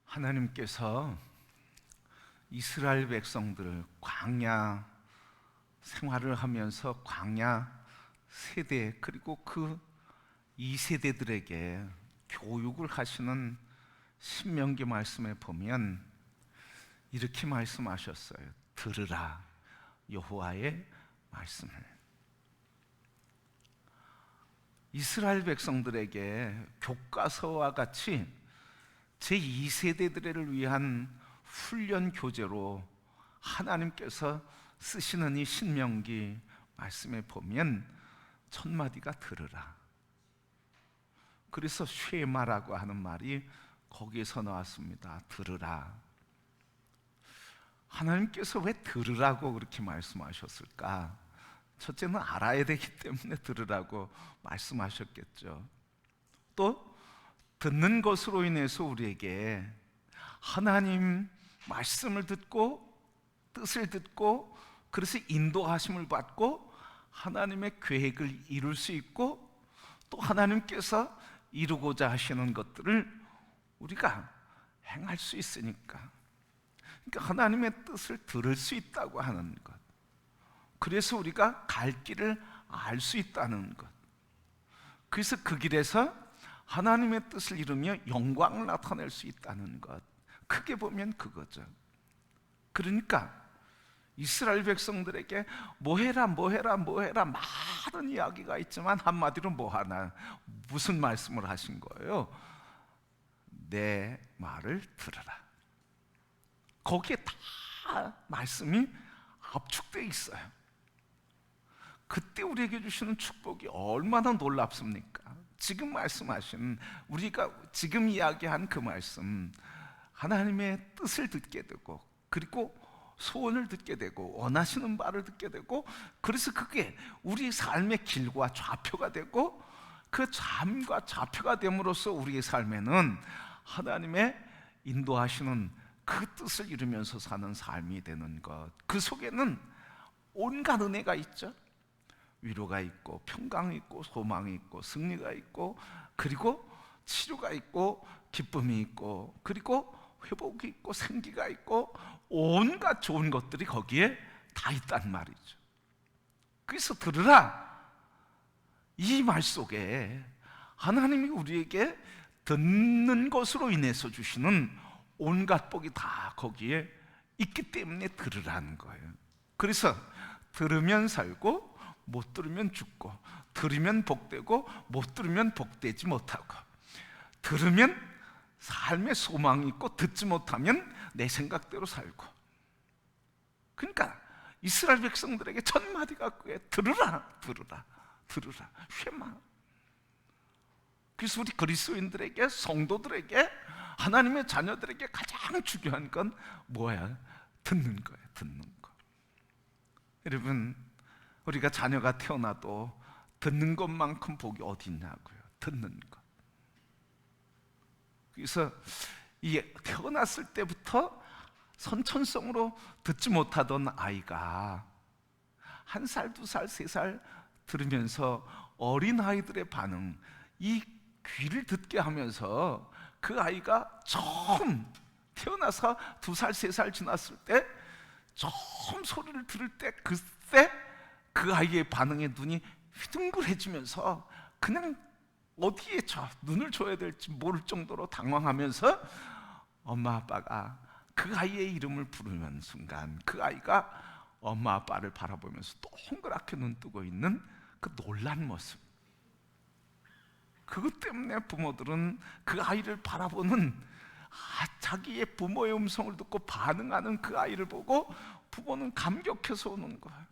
하나님께서 이스라엘 백성들을 광야 생활을 하면서 광야 세대 그리고 그 2세대들에게 교육을 하시는 신명기 말씀에 보면 이렇게 말씀하셨어요. 들으라 여호와의 말씀을. 이스라엘 백성들에게 교과서와 같이 제2세대들을 위한 훈련 교재로 하나님께서 쓰시는 이 신명기 말씀에 보면 첫 마디가 들으라. 그래서 쉐마라고 하는 말이 거기에서 나왔습니다. 들으라. 하나님께서 왜 들으라고 그렇게 말씀하셨을까? 첫째는 알아야 되기 때문에 들으라고 말씀하셨겠죠. 또 듣는 것으로 인해서 우리에게 하나님 말씀을 듣고 뜻을 듣고 그래서 인도하심을 받고 하나님의 계획을 이룰 수 있고 또 하나님께서 이루고자 하시는 것들을 우리가 행할 수 있으니까, 그러니까 하나님의 뜻을 들을 수 있다고 하는 것, 그래서 우리가 갈 길을 알 수 있다는 것, 그래서 그 길에서 하나님의 뜻을 이루며 영광을 나타낼 수 있다는 것, 크게 보면 그거죠. 그러니까 이스라엘 백성들에게 뭐해라 많은 이야기가 있지만 한마디로 뭐하나, 무슨 말씀을 하신 거예요? 내 말을 들으라. 거기에 다 말씀이 압축되어 있어요. 그때 우리에게 주시는 축복이 얼마나 놀랍습니까? 지금 말씀하신, 우리가 지금 이야기한 그 말씀, 하나님의 뜻을 듣게 되고 그리고 소원을 듣게 되고 원하시는 바를 듣게 되고, 그래서 그게 우리 삶의 길과 좌표가 되고 그 삶과 좌표가 됨으로써 우리의 삶에는 하나님의 인도하시는 그 뜻을 이루면서 사는 삶이 되는 것, 그 속에는 온갖 은혜가 있죠. 위로가 있고 평강이 있고 소망이 있고 승리가 있고 그리고 치료가 있고 기쁨이 있고 그리고 회복이 있고 생기가 있고 온갖 좋은 것들이 거기에 다 있단 말이죠. 그래서 들으라, 이 말 속에 하나님이 우리에게 듣는 것으로 인해서 주시는 온갖 복이 다 거기에 있기 때문에 들으라는 거예요. 그래서 들으면 살고 못 들으면 죽고, 들으면 복되고 못 들으면 복되지 못하고, 들으면 삶에 소망이 있고 듣지 못하면 내 생각대로 살고. 그러니까 이스라엘 백성들에게 첫 마디가 그게 들으라, 들으라, 들으라, 쉐마. 그래서 우리 그리스도인들에게, 성도들에게, 하나님의 자녀들에게 가장 중요한 건 뭐야? 듣는 거예요. 듣는 거. 여러분, 우리가 자녀가 태어나도 듣는 것만큼 복이 어디 있냐고요. 듣는 것. 그래서 이게 태어났을 때부터 선천성으로 듣지 못하던 아이가 1살, 2살, 3살 들으면서 어린 아이들의 반응, 이 귀를 듣게 하면서 그 아이가 처음 태어나서 2살, 3살 지났을 때 처음 소리를 들을 때, 그때 그 아이의 반응에 눈이 휘둥그레지면서 그냥 어디에 눈을 줘야 될지 모를 정도로 당황하면서 엄마 아빠가 그 아이의 이름을 부르는 순간 그 아이가 엄마 아빠를 바라보면서 동그랗게 눈 뜨고 있는 그 놀란 모습, 그것 때문에 부모들은 그 아이를 바라보는, 자기의 부모의 음성을 듣고 반응하는 그 아이를 보고 부모는 감격해서 오는 거예요.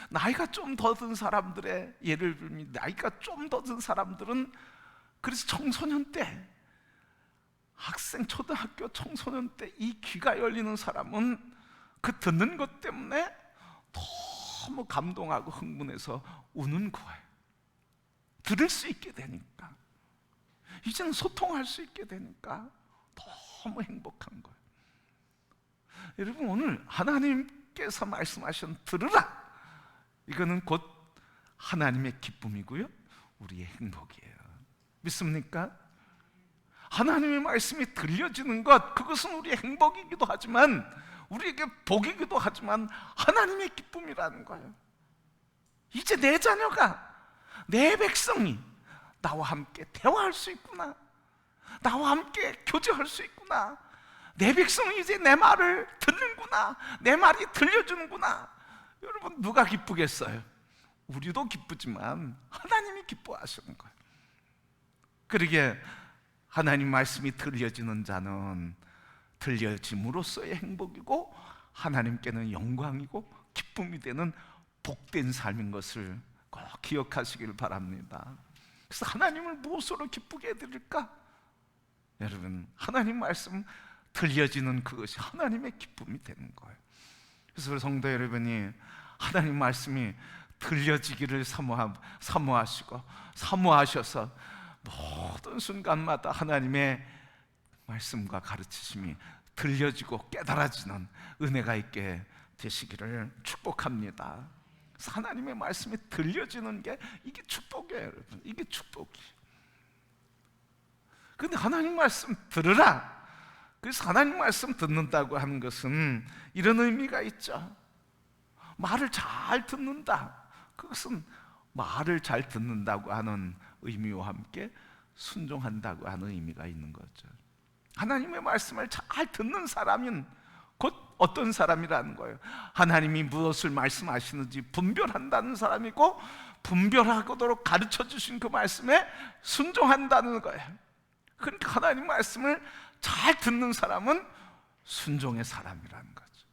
나이가 좀 더 든 사람들의 예를 들면, 나이가 좀 더 든 사람들은 그래서 청소년 때, 학생 초등학교 청소년 때 이 귀가 열리는 사람은 그 듣는 것 때문에 너무 감동하고 흥분해서 우는 거예요. 들을 수 있게 되니까, 이제는 소통할 수 있게 되니까 너무 행복한 거예요. 여러분, 오늘 하나님께서 말씀하신 들으라, 이거는 곧 하나님의 기쁨이고요, 우리의 행복이에요. 믿습니까? 하나님의 말씀이 들려지는 것, 그것은 우리의 행복이기도 하지만, 우리에게 복이기도 하지만 하나님의 기쁨이라는 거예요. 이제 내 자녀가, 내 백성이 나와 함께 대화할 수 있구나, 나와 함께 교제할 수 있구나, 내 백성이 이제 내 말을 듣는구나, 내 말이 들려주는구나. 여러분, 누가 기쁘겠어요? 우리도 기쁘지만 하나님이 기뻐하시는 거예요. 그러기에 하나님 말씀이 들려지는 자는 들려짐으로써의 행복이고 하나님께는 영광이고 기쁨이 되는 복된 삶인 것을 꼭 기억하시길 바랍니다. 그래서 하나님을 무엇으로 기쁘게 해드릴까? 여러분, 하나님 말씀 들려지는 그것이 하나님의 기쁨이 되는 거예요. 그래서 성도 여러분이 하나님 말씀이 들려지기를 사모하시고 사모하셔서 모든 순간마다 하나님의 말씀과 가르치심이 들려지고 깨달아지는 은혜가 있게 되시기를 축복합니다. 그래서 하나님의 말씀이 들려지는 게 이게 축복이에요, 여러분. 이게 축복이에요. 근데 하나님 말씀 들으라. 그래서 하나님 말씀 듣는다고 하는 것은 이런 의미가 있죠. 말을 잘 듣는다. 그것은 말을 잘 듣는다고 하는 의미와 함께 순종한다고 하는 의미가 있는 거죠. 하나님의 말씀을 잘 듣는 사람은 곧 어떤 사람이라는 거예요? 하나님이 무엇을 말씀하시는지 분별한다는 사람이고, 분별하도록 가르쳐 주신 그 말씀에 순종한다는 거예요. 그러니까 하나님 말씀을 잘 듣는 사람은 순종의 사람이라는 거죠.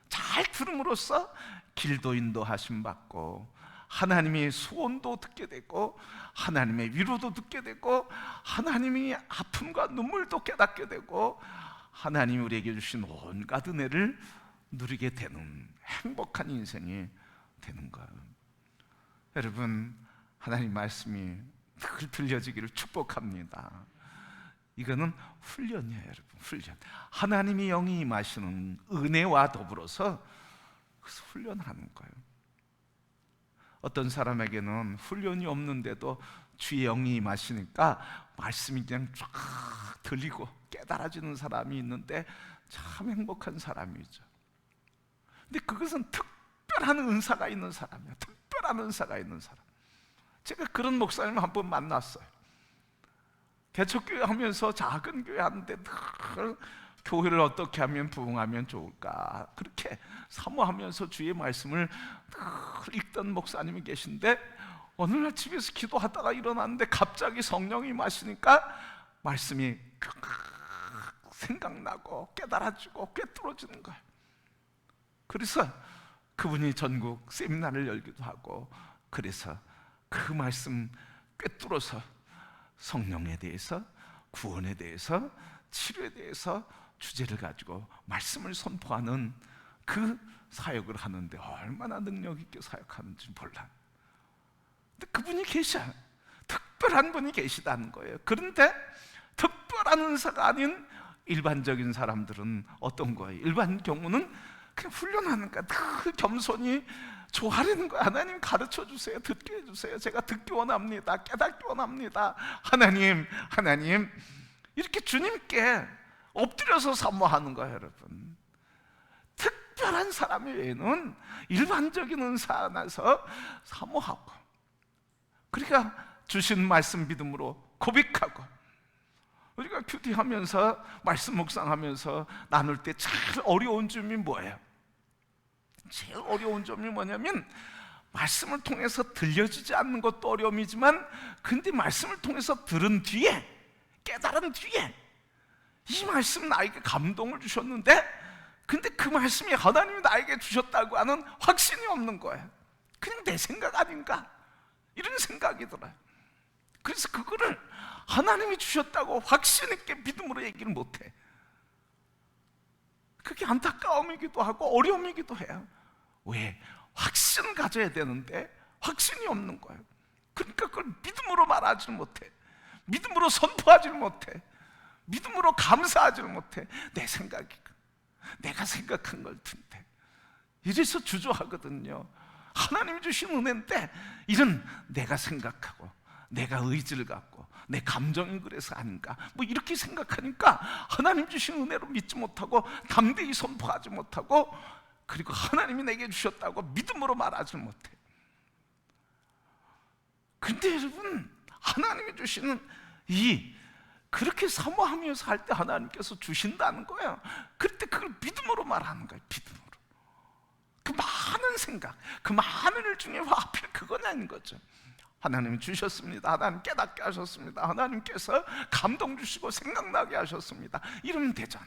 잘 들음으로써 길도 인도하심 받고, 하나님의 소원도 듣게 되고, 하나님의 위로도 듣게 되고, 하나님이 아픔과 눈물도 깨닫게 되고, 하나님이 우리에게 주신 온갖 은혜를 누리게 되는 행복한 인생이 되는 거예요. 여러분, 하나님 말씀이 늘 들려지기를 축복합니다. 이거는 훈련이에요, 여러분. 훈련. 하나님이 영이 임하시는 은혜와 더불어서 그래서 훈련하는 거예요. 어떤 사람에게는 훈련이 없는데도 주의 영이 임하시니까 말씀이 그냥 쫙 들리고 깨달아지는 사람이 있는데 참 행복한 사람이죠. 근데 그것은 특별한 은사가 있는 사람이에요. 특별한 은사가 있는 사람. 제가 그런 목사님 한 번 만났어요. 개척교회 하면서 작은 교회 하는데 늘 교회를 어떻게 하면 부흥하면 좋을까 그렇게 사모하면서 주의 말씀을 늘 읽던 목사님이 계신데, 어느 날 집에서 기도하다가 일어났는데 갑자기 성령이 임하시니까 말씀이 생각나고 깨달아지고 꿰뚫어지는 거예요. 그래서 그분이 전국 세미나를 열기도 하고, 그래서 그 말씀 꿰뚫어서 성령에 대해서, 구원에 대해서, 치료에 대해서 주제를 가지고 말씀을 선포하는 그 사역을 하는데 얼마나 능력 있게 사역하는지 몰라. 근데 그분이 계셔. 특별한 분이 계시다는 거예요. 그런데 특별한 은사가 아닌 일반적인 사람들은 어떤 거예요? 일반 경우는 그냥 훈련하는 거야. 늘 겸손히 좋아하는 거야. 하나님 가르쳐 주세요. 듣게 해주세요. 제가 듣기 원합니다. 깨닫기 원합니다. 하나님 이렇게 주님께 엎드려서 사모하는 거예요, 여러분. 특별한 사람 외에는 일반적인 은사 안에서 사모하고, 그러니까 주신 말씀 믿음으로 고백하고, 우리가 큐티하면서 말씀 묵상하면서 나눌 때 제일 어려운 점이 뭐예요? 제일 어려운 점이 뭐냐면 말씀을 통해서 들려지지 않는 것도 어려움이지만, 근데 말씀을 통해서 들은 뒤에, 깨달은 뒤에 이 말씀 나에게 감동을 주셨는데, 근데 그 말씀이 하나님이 나에게 주셨다고 하는 확신이 없는 거예요. 그냥 내 생각 아닌가? 이런 생각이 들어요. 그래서 그거를 하나님이 주셨다고 확신 있게 믿음으로 얘기를 못해. 그게 안타까움이기도 하고 어려움이기도 해요. 왜? 확신 가져야 되는데 확신이 없는 거예요. 그러니까 그걸 믿음으로 말하지 못해. 믿음으로 선포하지 못해. 믿음으로 감사하지 못해. 내 생각이, 내가 생각한 걸 든데. 이래서 주저하거든요. 하나님이 주신 은혜인데 이런 내가 생각하고 내가 의지를 갖고 내 감정이 그래서 아닌가 뭐 이렇게 생각하니까 하나님 주신 은혜로 믿지 못하고 담대히 선포하지 못하고 그리고 하나님이 내게 주셨다고 믿음으로 말하지 못해. 근데 여러분, 하나님이 주시는 이 그렇게 사모하며 살 때 하나님께서 주신다는 거예요. 그때 그걸 믿음으로 말하는 거예요. 믿음으로. 그 많은 생각, 그 많은 일 중에 왜 하필 그거냐는 거죠. 하나님이 주셨습니다. 하나님 깨닫게 하셨습니다. 하나님께서 감동 주시고 생각나게 하셨습니다. 이러면 되잖아.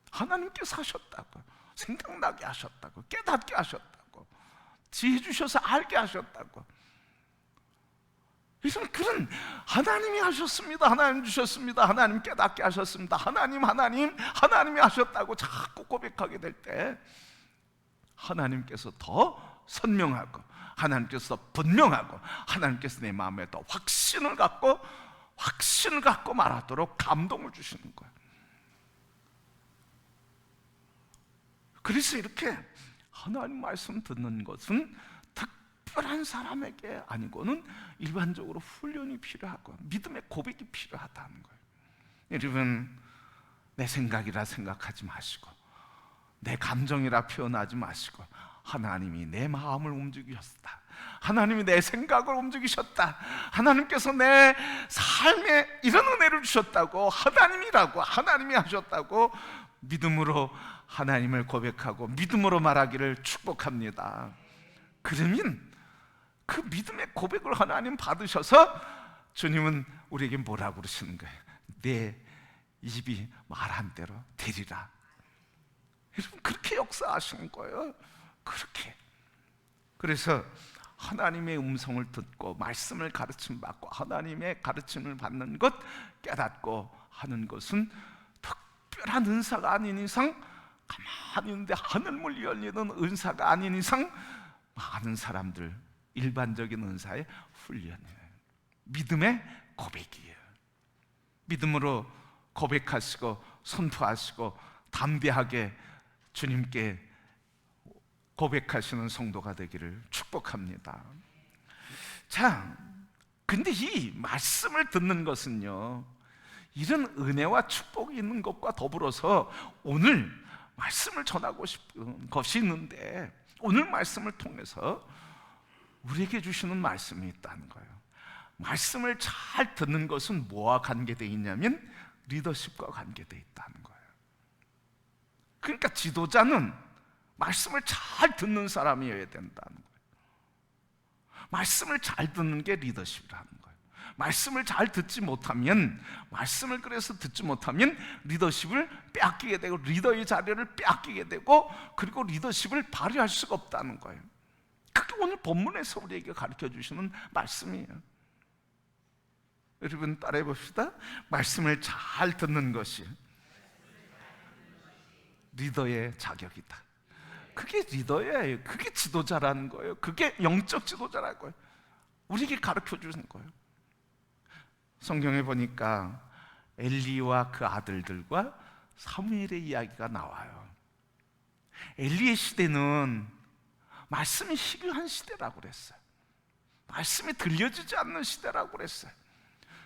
하나님께서 하셨다고, 생각나게 하셨다고, 깨닫게 하셨다고, 지혜 주셔서 알게 하셨다고. 그래서 그런 하나님이 하셨습니다, 하나님 주셨습니다, 하나님 깨닫게 하셨습니다, 하나님이 하셨다고 자꾸 고백하게 될 때 하나님께서 더 선명하고 하나님께서 더 분명하고 하나님께서 내 마음에 더 확신을 갖고 말하도록 감동을 주시는 거예요. 그래서 이렇게 하나님 말씀 듣는 것은 특별한 사람에게 아니고는 일반적으로 훈련이 필요하고 믿음의 고백이 필요하다는 거예요. 여러분, 내 생각이라 생각하지 마시고 내 감정이라 표현하지 마시고 하나님이 내 마음을 움직이셨다, 하나님이 내 생각을 움직이셨다, 하나님께서 내 삶에 이런 은혜를 주셨다고, 하나님이 하셨다고 믿음으로 하나님을 고백하고 믿음으로 말하기를 축복합니다. 그러면 그 믿음의 고백을 하나님 받으셔서 주님은 우리에게 뭐라고 그러시는 거예요? 내 입이 말한 대로 되리라. 여러분, 그렇게 역사하시는 거예요. 그렇게. 그래서 하나님의 음성을 듣고 말씀을 가르침 받고 하나님의 가르침을 받는 것, 깨닫고 하는 것은 특별한 은사가 아닌 이상, 가만히 있는데 하늘문이 열리는 은사가 아닌 이상 많은 사람들 일반적인 은사의 훈련이에요. 믿음의 고백이에요. 믿음으로 고백하시고 선포하시고 담대하게 주님께 고백하시는 성도가 되기를 축복합니다. 자, 근데 이 말씀을 듣는 것은요, 이런 은혜와 축복이 있는 것과 더불어서 오늘 말씀을 전하고 싶은 것이 있는데, 오늘 말씀을 통해서 우리에게 주시는 말씀이 있다는 거예요. 말씀을 잘 듣는 것은 뭐와 관계되어 있냐면 리더십과 관계되어 있다는 거예요. 그러니까 지도자는 말씀을 잘 듣는 사람이어야 된다는 거예요. 말씀을 잘 듣는 게 리더십이라는 거예요. 말씀을 잘 듣지 못하면, 말씀을 그래서 듣지 못하면 리더십을 빼앗기게 되고 리더의 자리를 빼앗기게 되고 그리고 리더십을 발휘할 수가 없다는 거예요. 그게 오늘 본문에서 우리에게 가르쳐 주시는 말씀이에요. 여러분, 따라해 봅시다. 말씀을 잘 듣는 것이 리더의 자격이다. 그게 리더예요. 그게 지도자라는 거예요. 그게 영적 지도자라는 거예요. 우리에게 가르쳐 주는 거예요. 성경에 보니까 엘리와 그 아들들과 사무엘의 이야기가 나와요. 엘리의 시대는 말씀이 희귀한 시대라고 그랬어요. 말씀이 들려지지 않는 시대라고 그랬어요.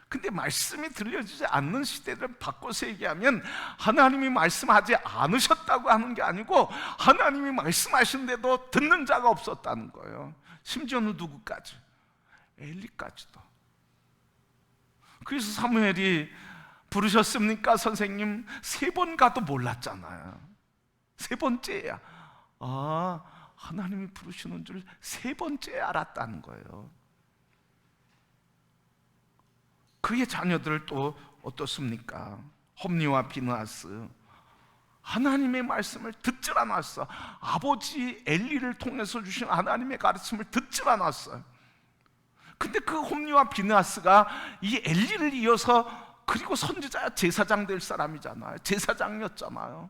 근데 말씀이 들려지지 않는 시대를 바꿔서 얘기하면 하나님이 말씀하지 않으셨다고 하는 게 아니고 하나님이 말씀하시는데도 듣는 자가 없었다는 거예요. 심지어는 누구까지? 엘리까지도. 그래서 사무엘이 부르셨습니까? 선생님, 3번 가도 몰랐잖아요. 3번째야. 하나님이 부르시는 줄 3번째에 알았다는 거예요. 그의 자녀들 또 어떻습니까? 홈리와 비느하스, 하나님의 말씀을 듣질 않았어. 아버지 엘리를 통해서 주신 하나님의 가르침을 듣질 않았어요. 근데 그 홈리와 비느하스가 이 엘리를 이어서, 그리고 선지자 제사장 될 사람이잖아요. 제사장이었잖아요.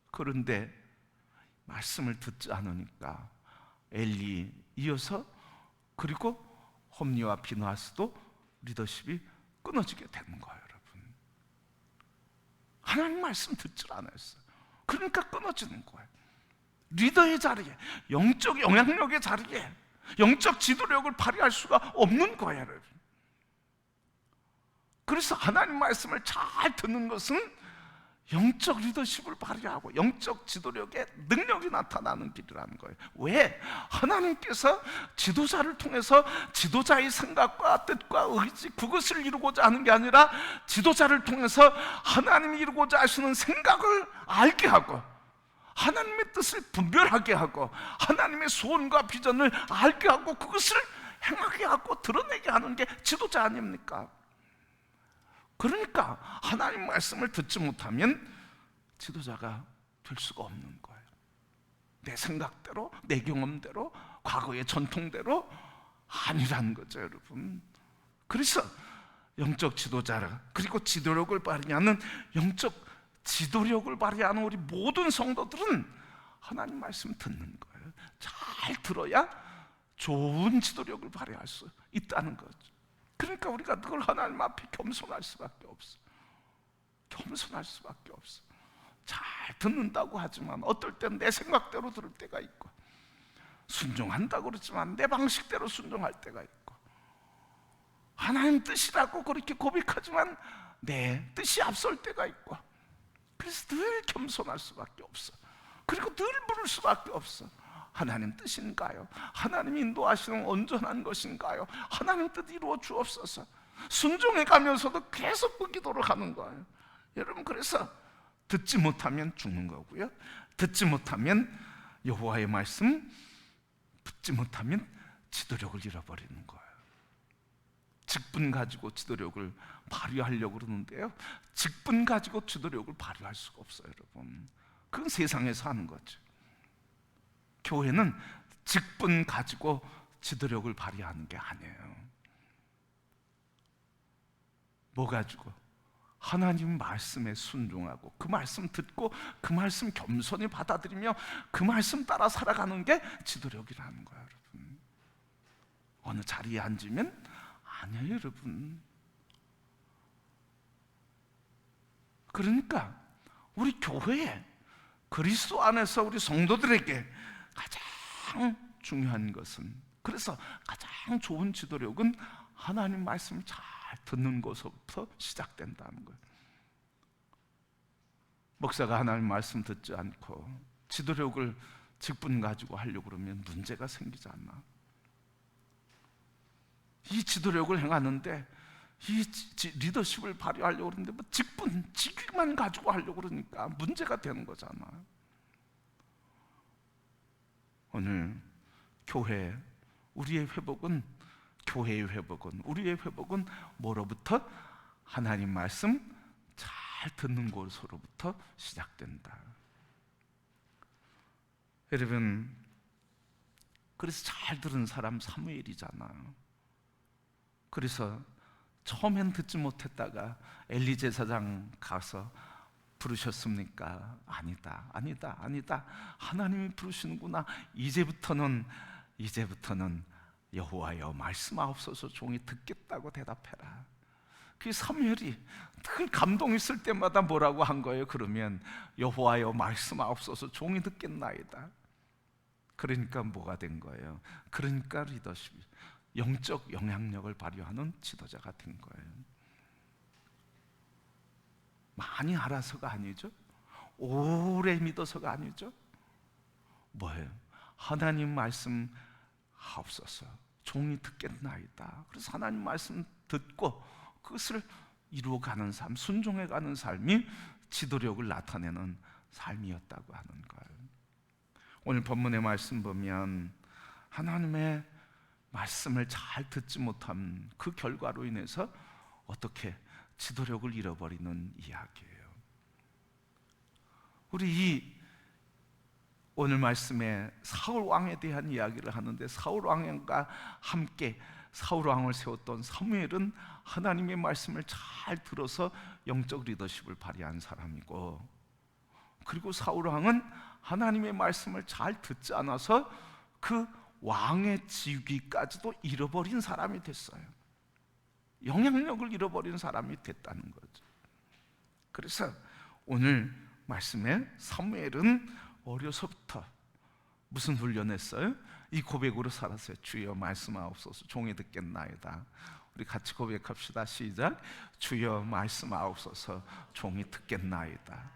그런데 말씀을 듣지 않으니까 엘리 이어서 그리고 홈리와 비느하스도 리더십이 끊어지게 되는 거예요. 여러분, 하나님 말씀 듣질 않았어요. 그러니까 끊어지는 거예요. 리더의 자리에, 영적 영향력의 자리에 영적 지도력을 발휘할 수가 없는 거예요, 여러분. 그래서 하나님 말씀을 잘 듣는 것은 영적 리더십을 발휘하고 영적 지도력의 능력이 나타나는 길이라는 거예요. 왜? 하나님께서 지도자를 통해서 지도자의 생각과 뜻과 의지, 그것을 이루고자 하는 게 아니라 지도자를 통해서 하나님이 이루고자 하시는 생각을 알게 하고 하나님의 뜻을 분별하게 하고 하나님의 소원과 비전을 알게 하고 그것을 행하게 하고 드러내게 하는 게 지도자 아닙니까? 그러니까 하나님 말씀을 듣지 못하면 지도자가 될 수가 없는 거예요. 내 생각대로, 내 경험대로, 과거의 전통대로 아니라는 거죠, 여러분. 그래서 영적 지도자라, 그리고 지도력을 발휘하는 영적 지도력을 발휘하는 우리 모든 성도들은 하나님 말씀 듣는 거예요. 잘 들어야 좋은 지도력을 발휘할 수 있다는 거죠. 그러니까 우리가 늘 하나님 앞에 겸손할 수밖에 없어. 겸손할 수밖에 없어. 잘 듣는다고 하지만 어떨 땐 내 생각대로 들을 때가 있고, 순종한다고 그러지만 내 방식대로 순종할 때가 있고, 하나님 뜻이라고 그렇게 고백하지만 내 뜻이 앞설 때가 있고, 그래서 늘 겸손할 수밖에 없어. 그리고 늘 물을 수밖에 없어. 하나님 뜻인가요? 하나님 인도하시는 온전한 것인가요? 하나님 뜻 이루어 주옵소서. 순종해 가면서도 계속 그 기도를 하는 거예요. 여러분, 그래서 듣지 못하면 죽는 거고요, 듣지 못하면 여호와의 말씀 듣지 못하면 지도력을 잃어버리는 거예요. 직분 가지고 지도력을 발휘하려고 그러는데요, 직분 가지고 지도력을 발휘할 수가 없어요, 여러분. 그건 세상에서 하는 거죠. 교회는 직분 가지고 지도력을 발휘하는 게 아니에요. 뭐 가지고? 하나님 말씀에 순종하고 그 말씀 듣고 그 말씀 겸손히 받아들이며 그 말씀 따라 살아가는 게 지도력이라는 거예요, 여러분. 어느 자리에 앉으면 아니에요, 여러분. 그러니까 우리 교회에, 그리스도 안에서 우리 성도들에게 가장 중요한 것은, 그래서 가장 좋은 지도력은 하나님 말씀을 잘 듣는 것부터 시작된다는 거예요. 목사가 하나님 말씀 듣지 않고 지도력을 직분 가지고 하려고 그러면 문제가 생기지 않나? 이 지도력을 행하는데, 이 리더십을 발휘하려고 그러는데 뭐 직분, 직위만 가지고 하려고 그러니까 문제가 되는 거잖아. 오늘 교회, 우리의 회복은, 교회의 회복은, 우리의 회복은 뭐로부터? 하나님 말씀 잘 듣는 곳으로부터 시작된다. 여러분, 그래서 잘 들은 사람 사무엘이잖아. 그래서 처음엔 듣지 못했다가 엘리 제사장 가서 부르셨습니까? 아니다, 아니다, 아니다. 하나님이 부르시는구나. 이제부터는 여호와여 말씀하옵소서, 종이 듣겠다고 대답해라. 그 사무엘이 늘 감동 있을 때마다 뭐라고 한 거예요? 그러면 여호와여 말씀하옵소서, 종이 듣겠나이다. 그러니까 뭐가 된 거예요? 그러니까 리더십, 영적 영향력을 발휘하는 지도자가 된 거예요. 많이 알아서가 아니죠, 오래 믿어서가 아니죠. 뭐예요? 하나님 말씀 하옵소서, 종이 듣겠나이다. 그래서 하나님 말씀 듣고 그것을 이루어가는 삶, 순종해가는 삶이 지도력을 나타내는 삶이었다고 하는 거예요. 오늘 본문의 말씀 보면 하나님의 말씀을 잘 듣지 못한 그 결과로 인해서 어떻게 지도력을 잃어버리는 이야기예요. 우리 이 오늘 말씀에 사울 왕에 대한 이야기를 하는데, 사울 왕과 함께 사울 왕을 세웠던 사무엘은 하나님의 말씀을 잘 들어서 영적 리더십을 발휘한 사람이고, 그리고 사울 왕은 하나님의 말씀을 잘 듣지 않아서 그 왕의 직위까지도 잃어버린 사람이 됐어요. 영향력을 잃어버린 사람이 됐다는 거죠. 그래서 오늘 말씀에 사무엘은 어려서부터 무슨 훈련했어요? 이 고백으로 살았어요. 주여 말씀하옵소서, 종이 듣겠나이다. 우리 같이 고백합시다. 시작. 주여 말씀하옵소서, 종이 듣겠나이다.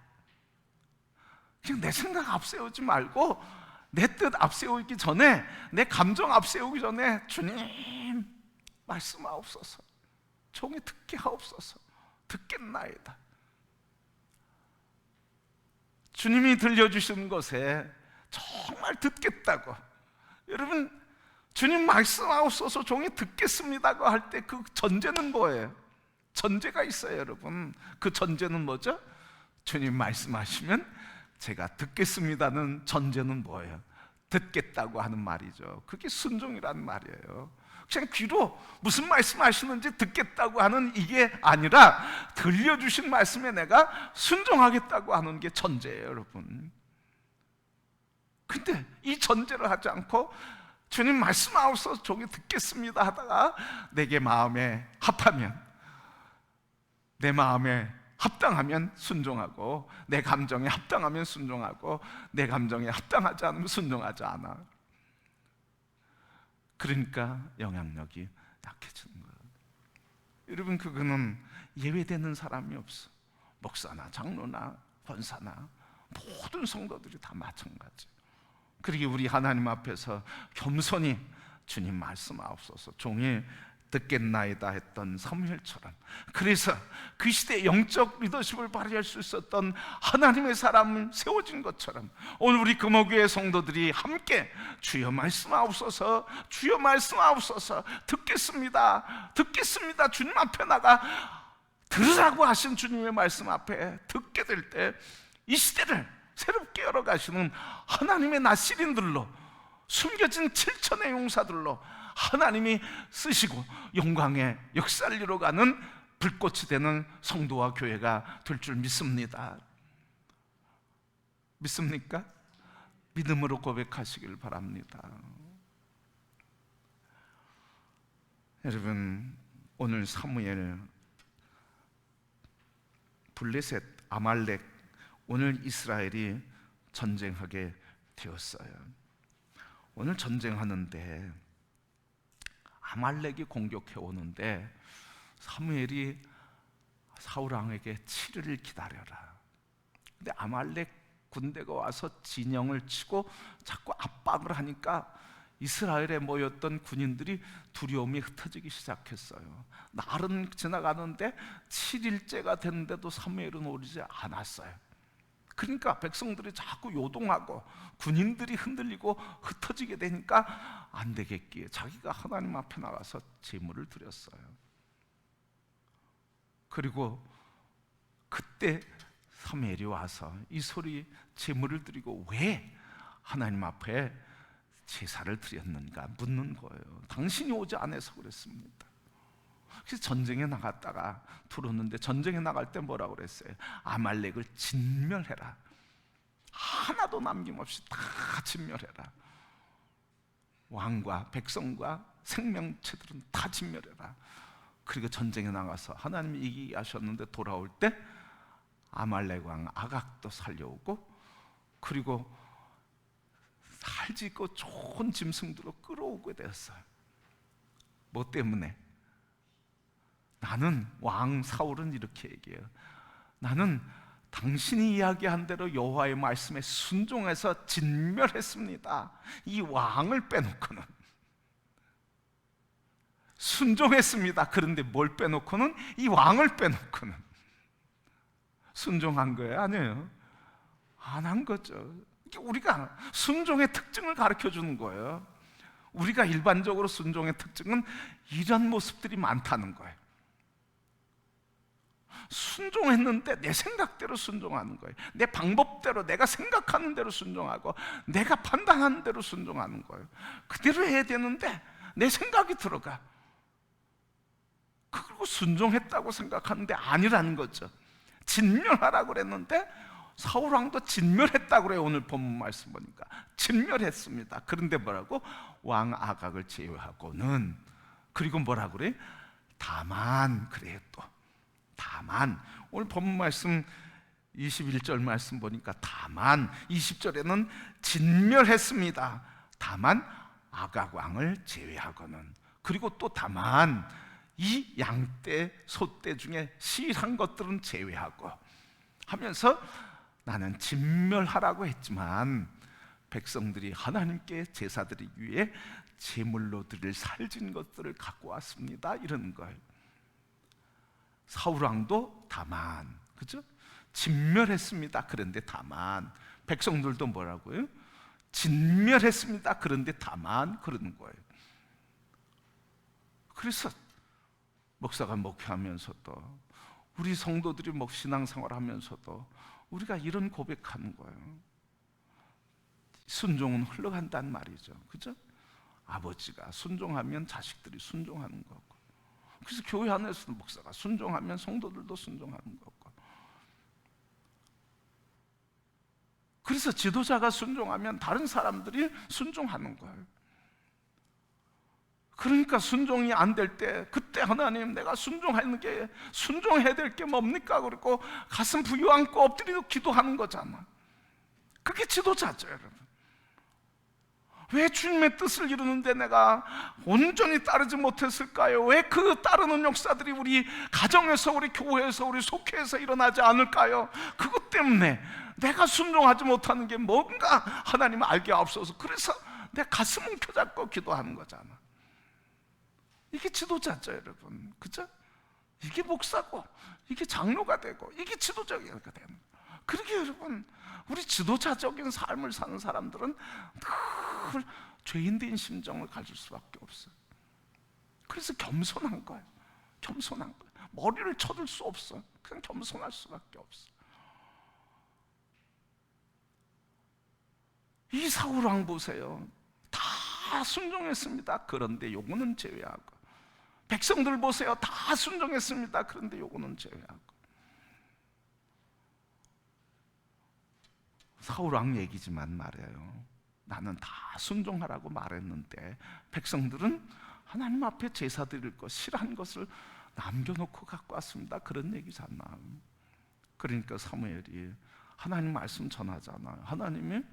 지금 내 생각 앞세우지 말고 내 뜻 앞세우기 전에, 내 감정 앞세우기 전에 주님 말씀하옵소서, 종이 듣게 하옵소서, 듣겠나이다. 주님이 들려주시는 것에 정말 듣겠다고, 여러분 주님 말씀하옵소서 종이 듣겠습니다고 할 때 그 전제는 뭐예요? 전제가 있어요, 여러분. 그 전제는 뭐죠? 주님 말씀하시면 제가 듣겠습니다는 전제는 뭐예요? 듣겠다고 하는 말이죠. 그게 순종이란 말이에요. 그냥 귀로 무슨 말씀하시는지 듣겠다고 하는 이게 아니라 들려주신 말씀에 내가 순종하겠다고 하는 게 전제예요, 여러분. 근데 이 전제를 하지 않고 주님 말씀하옵소서 종이 듣겠습니다 하다가 내게 마음에 합하면, 내 마음에 합당하면 순종하고, 내 감정에 합당하면 순종하고, 내 감정에 합당하지 않으면 순종하지 않아. 그러니까 영향력이 약해지는 거예요. 여러분, 그거는 예외되는 사람이 없어. 목사나 장로나 권사나 모든 성도들이 다 마찬가지. 그러기에 우리 하나님 앞에서 겸손히 주님 말씀하옵소서 종이 듣겠나이다 했던 사무엘처럼, 그래서 그 시대에 영적 리더십을 발휘할 수 있었던 하나님의 사람을 세워진 것처럼 오늘 우리 금호교회 성도들이 함께 주여 말씀하옵소서, 주여 말씀하옵소서, 듣겠습니다, 듣겠습니다, 주님 앞에 나가 들으라고 하신 주님의 말씀 앞에 듣게 될 때 이 시대를 새롭게 열어가시는 하나님의 낫시린들로, 숨겨진 7천의 용사들로 하나님이 쓰시고 영광의 역사를 이뤄가는 불꽃이 되는 성도와 교회가 될 줄 믿습니다. 믿습니까? 믿음으로 고백하시길 바랍니다. 여러분, 오늘 사무엘, 블레셋, 아말렉, 오늘 이스라엘이 전쟁하게 되었어요. 오늘 전쟁하는데 아말렉이 공격해 오는데 사무엘이 사울 왕에게 7일을 기다려라. 근데 아말렉 군대가 와서 진영을 치고 자꾸 압박을 하니까 이스라엘에 모였던 군인들이 두려움이 흩어지기 시작했어요. 날은 지나가는데 7일째가 됐는데도 사무엘은 오지 않았어요. 그러니까 백성들이 자꾸 요동하고 군인들이 흔들리고 흩어지게 되니까 안 되겠기에 자기가 하나님 앞에 나가서 제물을 드렸어요. 그리고 그때 사무엘이 와서 이 소리, 제물을 드리고 왜 하나님 앞에 제사를 드렸는가 묻는 거예요. 당신이 오지 않아서 그랬습니다. 그래서 전쟁에 나갔다가 들어오는데, 전쟁에 나갈 때 뭐라고 그랬어요? 아말렉을 진멸해라. 하나도 남김없이 다 진멸해라. 왕과 백성과 생명체들은 다 진멸해라. 그리고 전쟁에 나가서 하나님이 이기게 하셨는데 돌아올 때 아말렉 왕 아각도 살려오고, 그리고 살지고 좋은 짐승들로 끌어오게 되었어요. 뭐 때문에? 나는, 왕 사울은 이렇게 얘기해요. 나는 당신이 이야기한 대로 여호와의 말씀에 순종해서 진멸했습니다. 이 왕을 빼놓고는 순종했습니다. 그런데 뭘 빼놓고는? 이 왕을 빼놓고는 순종한 거예요? 아니에요. 안 한 거죠. 우리가 순종의 특징을 가르쳐 주는 거예요. 우리가 일반적으로 순종의 특징은 이런 모습들이 많다는 거예요. 순종했는데 내 생각대로 순종하는 거예요. 내 방법대로, 내가 생각하는 대로 순종하고 내가 판단하는 대로 순종하는 거예요. 그대로 해야 되는데 내 생각이 들어가. 그리고 순종했다고 생각하는데 아니라는 거죠. 진멸하라고 그랬는데 사울 왕도 진멸했다고 그래요. 오늘 본문 말씀 보니까 진멸했습니다. 그런데 뭐라고? 왕 아각을 제외하고는. 그리고 뭐라고 그래? 다만, 그래요. 또 다만, 오늘 본문 말씀 21절 말씀 보니까 다만, 20절에는 진멸했습니다. 다만 아각 왕을 제외하고는, 그리고 또 다만 이 양떼 소떼 중에 실한 것들은 제외하고 하면서 나는 진멸하라고 했지만 백성들이 하나님께 제사 드리기 위해 제물로 드릴 살진 것들을 갖고 왔습니다, 이러는 거예요. 사울 왕도 다만, 그죠? 진멸했습니다. 그런데 다만, 백성들도 뭐라고요? 진멸했습니다. 그런데 다만, 그러는 거예요. 그래서 목사가 목회하면서도, 우리 성도들이 신앙생활 하면서도 우리가 이런 고백하는 거예요. 순종은 흘러간다는 말이죠, 그죠? 아버지가 순종하면 자식들이 순종하는 거고, 그래서 교회 안에서도 목사가 순종하면 성도들도 순종하는 거고, 그래서 지도자가 순종하면 다른 사람들이 순종하는 거예요. 그러니까 순종이 안 될 때, 그때 하나님, 내가 순종해야 될 게 뭡니까? 그리고 가슴 부여안고 엎드리고 기도하는 거잖아. 그게 지도자죠, 여러분. 왜 주님의 뜻을 이루는데 내가 온전히 따르지 못했을까요? 왜 그 따르는 역사들이 우리 가정에서, 우리 교회에서, 우리 속회에서 일어나지 않을까요? 그것 때문에 내가 순종하지 못하는 게 뭔가 하나님 알게 없어서, 그래서 내 가슴은 켜잡고 기도하는 거잖아. 이게 지도자죠, 여러분, 그죠? 이게 목사고, 이게 장로가 되고, 이게 지도자가 되는 거예요. 그러게 여러분, 우리 지도자적인 삶을 사는 사람들은 늘 죄인된 심정을 가질 수밖에 없어요. 그래서 겸손한 거예요. 겸손한 거예요. 머리를 쳐들 수 없어. 그냥 겸손할 수밖에 없어. 이 사울 왕 보세요. 다 순종했습니다. 그런데 요거는 제외하고. 백성들 보세요. 다 순종했습니다. 그런데 요거는 제외하고. 사울 왕 얘기지만 말이에요. 나는 다 순종하라고 말했는데 백성들은 하나님 앞에 제사 드릴 것, 실한 것을 남겨놓고 갖고 왔습니다. 그런 얘기잖아. 그러니까 사무엘이 하나님 말씀 전하잖아요. 하나님이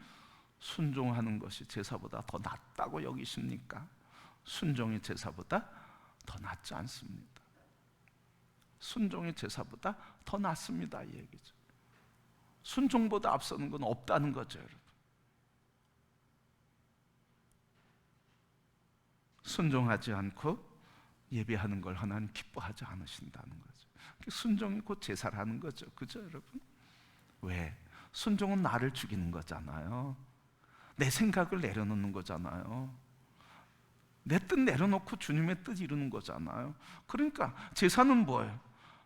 순종하는 것이 제사보다 더 낫다고 여기십니까? 순종이 제사보다 더 낫지 않습니다. 순종이 제사보다 더 낫습니다, 이 얘기죠. 순종보다 앞서는 건 없다는 거죠, 여러분. 순종하지 않고 예배하는 걸 하나님 기뻐하지 않으신다는 거죠. 순종이 곧 제사라는 거죠, 그죠, 여러분? 왜? 순종은 나를 죽이는 거잖아요. 내 생각을 내려놓는 거잖아요. 내 뜻 내려놓고 주님의 뜻 이루는 거잖아요. 그러니까 제사는 뭐예요?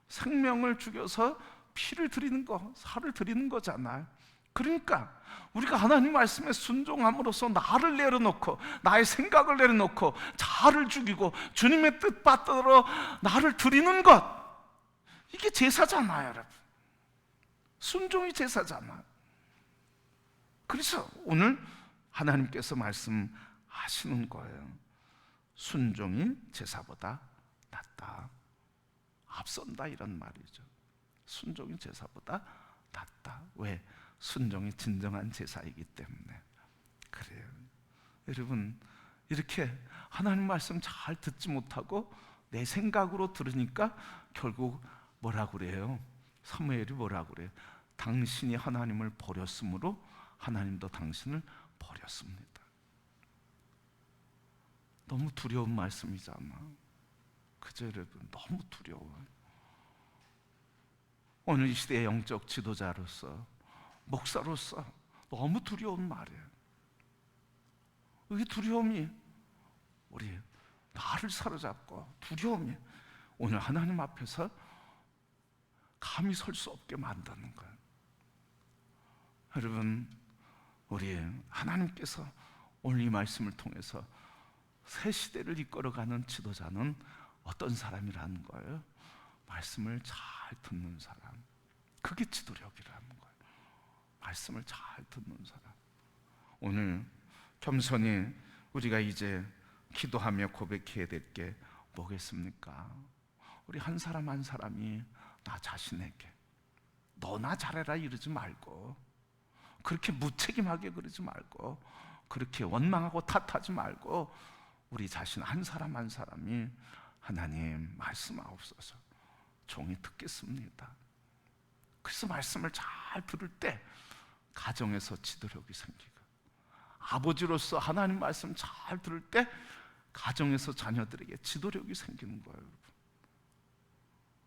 생명을 죽여서 피를 드리는 거, 살을 드리는 거잖아요. 그러니까 우리가 하나님 말씀에 순종함으로써 나를 내려놓고, 나의 생각을 내려놓고 자아를 죽이고 주님의 뜻 받들어 나를 드리는 것, 이게 제사잖아요, 여러분. 순종이 제사잖아요. 그래서 오늘 하나님께서 말씀하시는 거예요. 순종이 제사보다 낫다, 앞선다, 이런 말이죠. 순종이 제사보다 낫다. 왜? 순종이 진정한 제사이기 때문에 그래요. 여러분, 이렇게 하나님 말씀 잘 듣지 못하고 내 생각으로 들으니까 결국 뭐라고 그래요? 사무엘이 뭐라고 그래요? 당신이 하나님을 버렸으므로 하나님도 당신을 버렸습니다. 너무 두려운 말씀이잖아, 그죠, 여러분? 너무 두려워요. 오늘 이 시대의 영적 지도자로서, 목사로서 너무 두려운 말이에요. 이 두려움이 우리 나를 사로잡고, 두려움이 오늘 하나님 앞에서 감히 설 수 없게 만드는 거예요. 여러분, 우리 하나님께서 오늘 이 말씀을 통해서 새 시대를 이끌어가는 지도자는 어떤 사람이라는 거예요? 말씀을 잘 듣는 사람. 그게 지도력이라는 거예요. 말씀을 잘 듣는 사람. 오늘 겸손히 우리가 이제 기도하며 고백해야 될 게 뭐겠습니까? 우리 한 사람 한 사람이 나 자신에게 너나 잘해라 이러지 말고, 그렇게 무책임하게 그러지 말고 그렇게 원망하고 탓하지 말고 우리 자신 한 사람 한 사람이 하나님 말씀하옵소서, 종이 듣겠습니다. 그래서 말씀을 잘 들을 때 가정에서 지도력이 생기고, 아버지로서 하나님 말씀 잘 들을 때 가정에서 자녀들에게 지도력이 생기는 거예요. 여러분,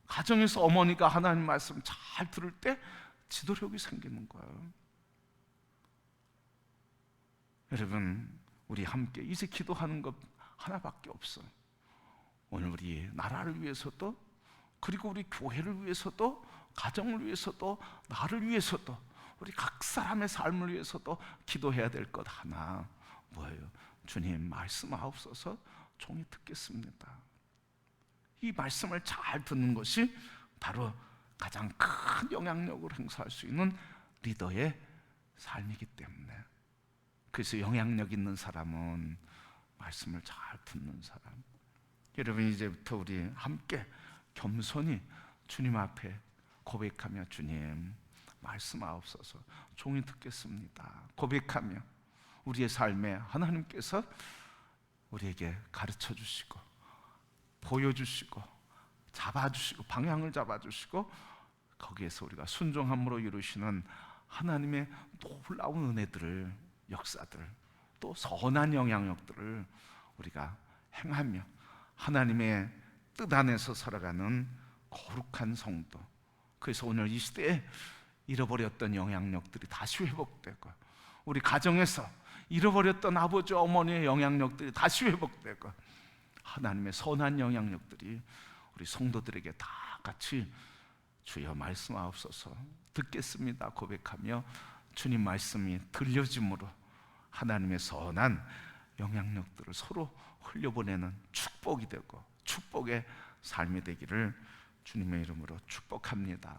가정에서 어머니가 하나님 말씀 잘 들을 때 지도력이 생기는 거예요. 여러분, 우리 함께 이제 기도하는 것 하나밖에 없어. 오늘 우리 나라를 위해서도, 그리고 우리 교회를 위해서도, 가정을 위해서도, 나를 위해서도, 우리 각 사람의 삶을 위해서도 기도해야 될 것 하나, 뭐예요? 주님 말씀하옵소서, 종이 듣겠습니다. 이 말씀을 잘 듣는 것이 바로 가장 큰 영향력을 행사할 수 있는 리더의 삶이기 때문에, 그래서 영향력 있는 사람은 말씀을 잘 듣는 사람. 여러분, 이제부터 우리 함께 겸손히 주님 앞에 고백하며, 주님 말씀하옵소서, 종이 듣겠습니다 고백하며, 우리의 삶에 하나님께서 우리에게 가르쳐 주시고 보여주시고 잡아주시고 방향을 잡아주시고, 거기에서 우리가 순종함으로 이루시는 하나님의 놀라운 은혜들을, 역사들, 또 선한 영향력들을 우리가 행하며 하나님의 뜻 안에서 살아가는 거룩한 성도. 그래서 오늘 이 시대에 잃어버렸던 영향력들이 다시 회복되고, 우리 가정에서 잃어버렸던 아버지 어머니의 영향력들이 다시 회복되고, 하나님의 선한 영향력들이 우리 성도들에게 다 같이 주여 말씀하옵소서, 듣겠습니다 고백하며 주님 말씀이 들려짐으로 하나님의 선한 영향력들을 서로 흘려보내는 축복이 되고 축복의 삶이 되기를 주님의 이름으로 축복합니다.